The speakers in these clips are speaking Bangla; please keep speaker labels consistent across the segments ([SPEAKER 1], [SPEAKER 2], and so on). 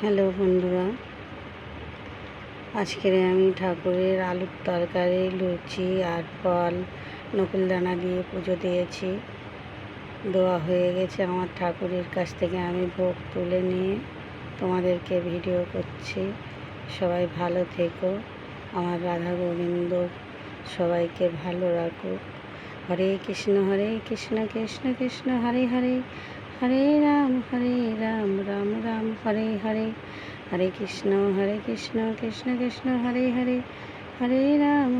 [SPEAKER 1] হ্যালো বন্ধুরা, আজকের আমি ঠাকুরের আলুর তরকারি, লুচি আর ফল নকুলদানা দিয়ে পুজো দিয়েছি। দেওয়া হয়ে গেছে আমার ঠাকুরের কাছ থেকে। আমি ভোগ তুলে নিয়ে তোমাদেরকে ভিডিও করছি। সবাই ভালো থেকো। আমার রাধা গোবিন্দ সবাইকে ভালো রাখুক। হরে কৃষ্ণ কৃষ্ণ কৃষ্ণ হরে হরে, হরে রাম রাম রাম হরে হরে। হরে কৃষ্ণ কৃষ্ণ কৃষ্ণ হরে হরে, হরে রাম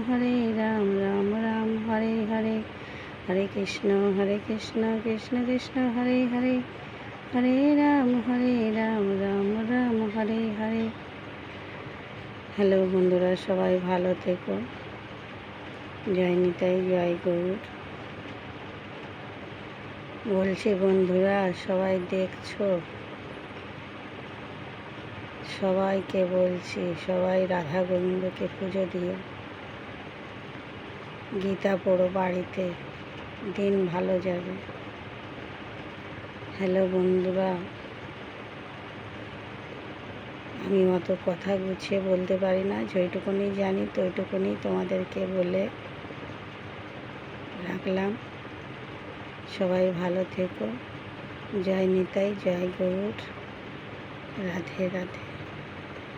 [SPEAKER 1] রাম রাম হরে হরে। হরে কৃষ্ণ কৃষ্ণ কৃষ্ণ হরে হরে, হরে রাম রাম রাম হরে হরে। হ্যালো বন্ধুরা, সবাই ভালো থেকো। জয় নিতাই, জয় গৌর। বলছি বন্ধুরা, সবাই দেখছো, সবাইকে বলছি, সবাই রাধা গোবিন্দকে পুজো দিও, গীতা পড়ো বাড়িতে, দিন ভালো যাবে। হ্যালো বন্ধুরা, আমি অত কথা গুছিয়ে বলতে পারি না, যেটুকুনি জানি তো ওইটুকুনি তোমাদেরকে বলে রাখলাম। সবাই ভালো থেকো। জয় নিতাই, জয় গৌর। রাধে রাধে।